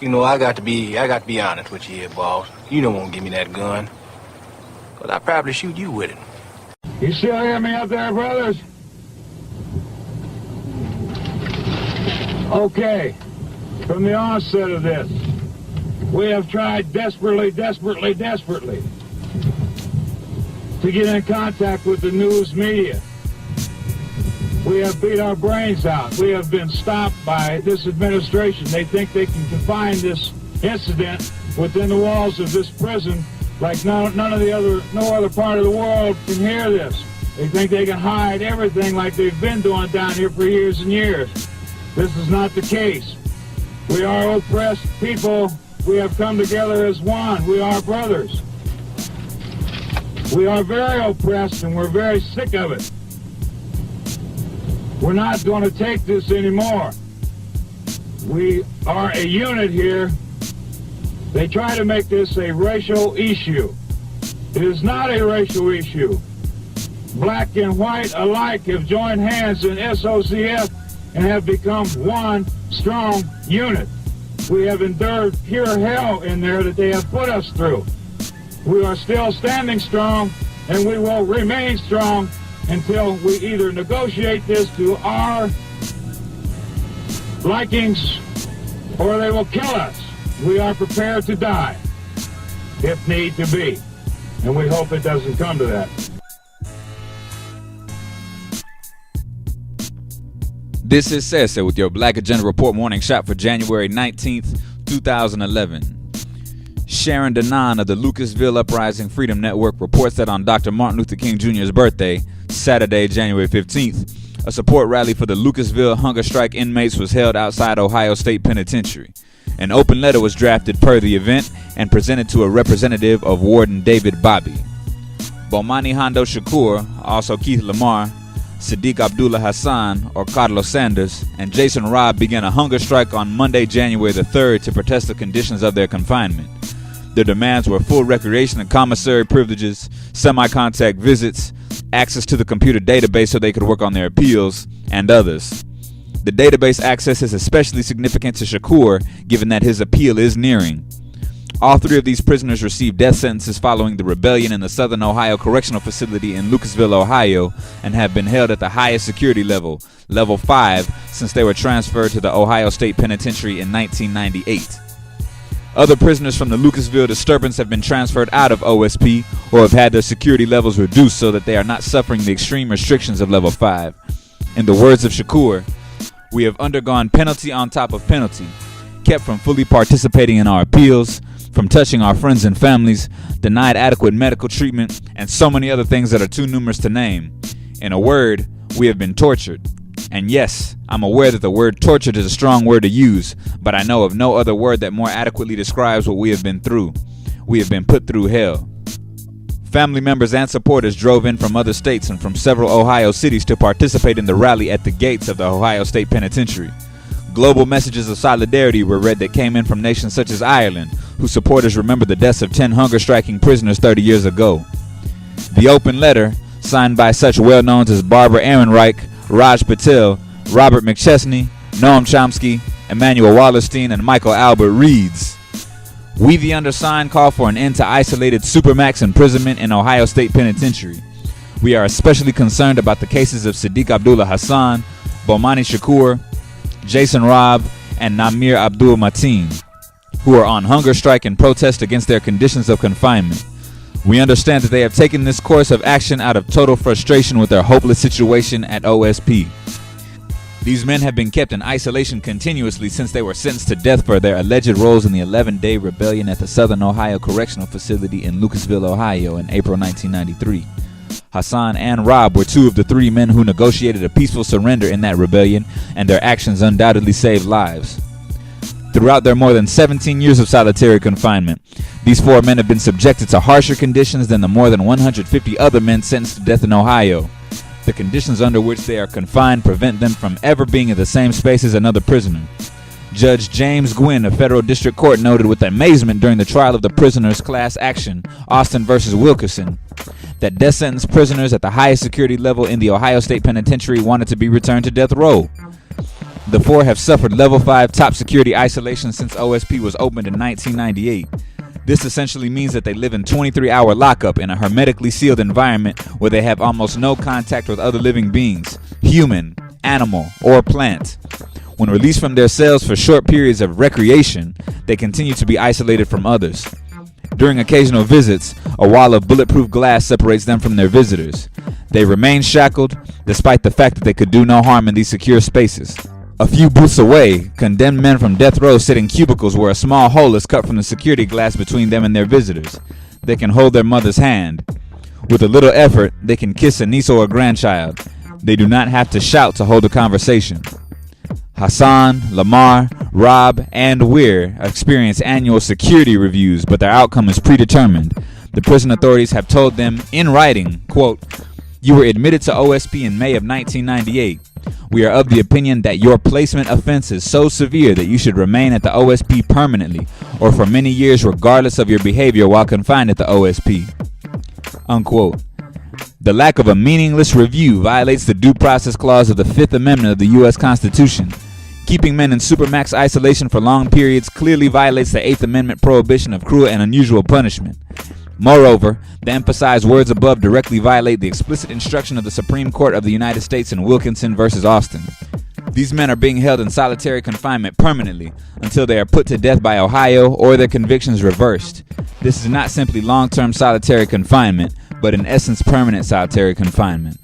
You know, I got to be honest with you here, boss. You don't want to give me that gun. 'Cause I'd probably shoot you with it. You still hear me up there, brothers? Okay. From the onset of this, we have tried desperately to get in contact with the news media. We have beat our brains out. We have been stopped by this administration. They think they can confine this incident within the walls of this prison like no other part of the world can hear this. They think they can hide everything like they've been doing down here for years and years. This is not the case. We are oppressed people. We have come together as one. We are brothers. We are very oppressed and we're very sick of it. We're not going to take this anymore. We are a unit here. They try to make this a racial issue. It is not a racial issue. Black and white alike have joined hands in SOCF and have become one strong unit. We have endured pure hell in there that they have put us through. We are still standing strong, and we will remain strong until we either negotiate this to our likings or they will kill us. We are prepared to die, if need to be, and we hope it doesn't come to that. This is Cesar with your Black Agenda Report morning shot for January 19th, 2011. Sharon Denan of the Lucasville Uprising Freedom Network reports that on Dr. Martin Luther King Jr.'s birthday, Saturday, January 15th, a support rally for the Lucasville hunger strike inmates was held outside Ohio State Penitentiary. An open letter was drafted per the event and presented to a representative of Warden David Bobby. Bomani Hondo Shakur, also Keith Lamar, Sadiq Abdullah Hassan, or Carlos Sanders, and Jason Robb began a hunger strike on Monday, January the 3rd to protest the conditions of their confinement. Their demands were full recreation and commissary privileges, semi-contact visits, access to the computer database so they could work on their appeals, and others. The database access is especially significant to Shakur, given that his appeal is nearing. All three of these prisoners received death sentences following the rebellion in the Southern Ohio Correctional Facility in Lucasville, Ohio, and have been held at the highest security level, level 5, since they were transferred to the Ohio State Penitentiary in 1998. Other prisoners from the Lucasville disturbance have been transferred out of OSP or have had their security levels reduced so that they are not suffering the extreme restrictions of level 5. In the words of Shakur, "We have undergone penalty on top of penalty, kept from fully participating in our appeals, from touching our friends and families, denied adequate medical treatment, and so many other things that are too numerous to name. In a word, we have been tortured. And yes, I'm aware that the word tortured is a strong word to use, but I know of no other word that more adequately describes what we have been through. We have been put through hell." Family members and supporters drove in from other states and from several Ohio cities to participate in the rally at the gates of the Ohio State Penitentiary. Global messages of solidarity were read that came in from nations such as Ireland, whose supporters remember the deaths of 10 hunger-striking prisoners 30 years ago. The open letter, signed by such well-knowns as Barbara Ehrenreich, Raj Patel, Robert McChesney, Noam Chomsky, Emmanuel Wallerstein, and Michael Albert, reads, "We, the undersigned, call for an end to isolated supermax imprisonment in Ohio State Penitentiary. We are especially concerned about the cases of Sadiq Abdullah Hassan, Bomani Shakur, Jason Robb, and Namir Abdul Mateen, who are on hunger strike in protest against their conditions of confinement. We understand that they have taken this course of action out of total frustration with their hopeless situation at OSP. These men have been kept in isolation continuously since they were sentenced to death for their alleged roles in the 11-day rebellion at the Southern Ohio Correctional Facility in Lucasville, Ohio in April 1993. Hassan and Robb were two of the 3 men who negotiated a peaceful surrender in that rebellion, and their actions undoubtedly saved lives. Throughout their more than 17 years of solitary confinement, these 4 men have been subjected to harsher conditions than the more than 150 other men sentenced to death in Ohio. The conditions under which they are confined prevent them from ever being in the same space as another prisoner. Judge James Gwynn of Federal District Court noted with amazement during the trial of the prisoners' class action, Austin versus Wilkerson, that death sentence prisoners at the highest security level in the Ohio State Penitentiary wanted to be returned to death row. The four have suffered level 5 top security isolation since OSP was opened in 1998. This essentially means that they live in 23-hour lockup in a hermetically sealed environment where they have almost no contact with other living beings, human, animal, or plant. When released from their cells for short periods of recreation, they continue to be isolated from others. During occasional visits, a wall of bulletproof glass separates them from their visitors. They remain shackled, despite the fact that they could do no harm in these secure spaces. A few booths away, condemned men from death row sit in cubicles where a small hole is cut from the security glass between them and their visitors. They can hold their mother's hand. With a little effort, they can kiss a niece or a grandchild. They do not have to shout to hold a conversation. Hassan, Lamar, Rob, and Weir experience annual security reviews, but their outcome is predetermined. The prison authorities have told them in writing, quote, "You were admitted to OSP in May of 1998. We are of the opinion that your placement offense is so severe that you should remain at the OSP permanently or for many years regardless of your behavior while confined at the OSP." Unquote. The lack of a meaningless review violates the Due Process Clause of the Fifth Amendment of the U.S. Constitution. Keeping men in supermax isolation for long periods clearly violates the Eighth Amendment prohibition of cruel and unusual punishment. Moreover, the emphasized words above directly violate the explicit instruction of the Supreme Court of the United States in Wilkinson v. Austin. These men are being held in solitary confinement permanently until they are put to death by Ohio or their convictions reversed. This is not simply long-term solitary confinement, but in essence permanent solitary confinement.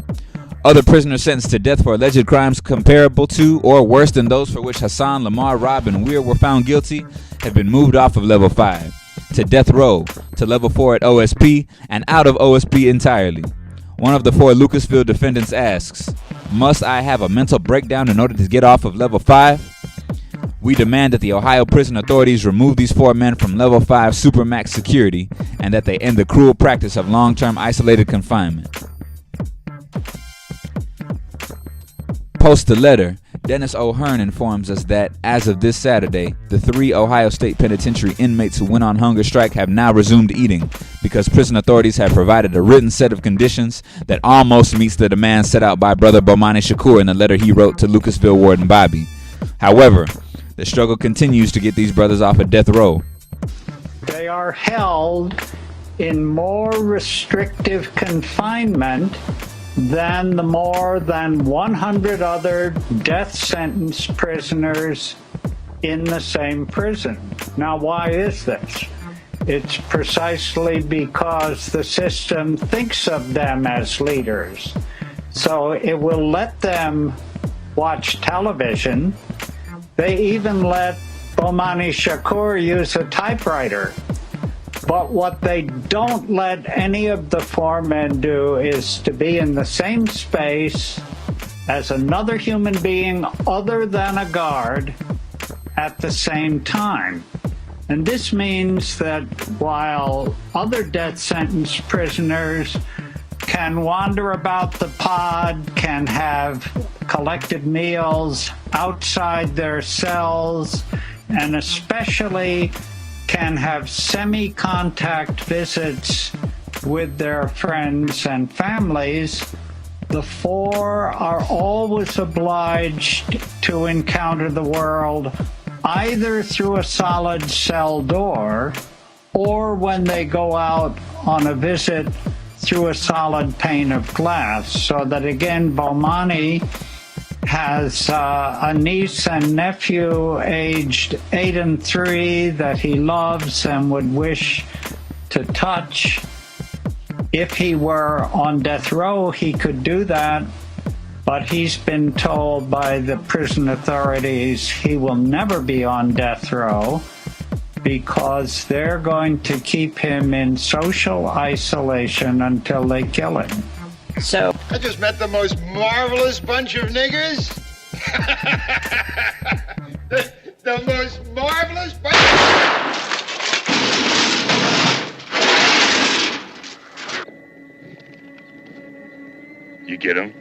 Other prisoners sentenced to death for alleged crimes comparable to or worse than those for which Hassan, Lamar, Rob, and Weir were found guilty have been moved off of level 5 to death row, to level 4 at OSP, and out of OSP entirely. One of the 4 Lucasville defendants asks, "Must I have a mental breakdown in order to get off of level 5? We demand that the Ohio prison authorities remove these 4 men from level 5 supermax security and that they end the cruel practice of long-term isolated confinement." Post the letter, Dennis O'Hearn informs us that, as of this Saturday, the 3 Ohio State Penitentiary inmates who went on hunger strike have now resumed eating because prison authorities have provided a written set of conditions that almost meets the demands set out by Brother Bomani Shakur in the letter he wrote to Lucasville Warden Bobby. However, the struggle continues to get these brothers off of death row. They are held in more restrictive confinement than the more than 100 other death sentence prisoners in the same prison. Now, why is this? It's precisely because the system thinks of them as leaders. So it will let them watch television. They even let Bomani Shakur use a typewriter. But what they don't let any of the 4 men do is to be in the same space as another human being other than a guard at the same time. And this means that while other death sentence prisoners can wander about the pod, can have collected meals outside their cells, and especially can have semi-contact visits with their friends and families, the 4 are always obliged to encounter the world either through a solid cell door or when they go out on a visit through a solid pane of glass. So that again, Bomani has a niece and nephew aged 8 and 3 that he loves and would wish to touch. If he were on death row, he could do that, but he's been told by the prison authorities he will never be on death row because they're going to keep him in social isolation until they kill him. So I just met the most marvelous bunch of niggers. the most marvelous bunch. You get them?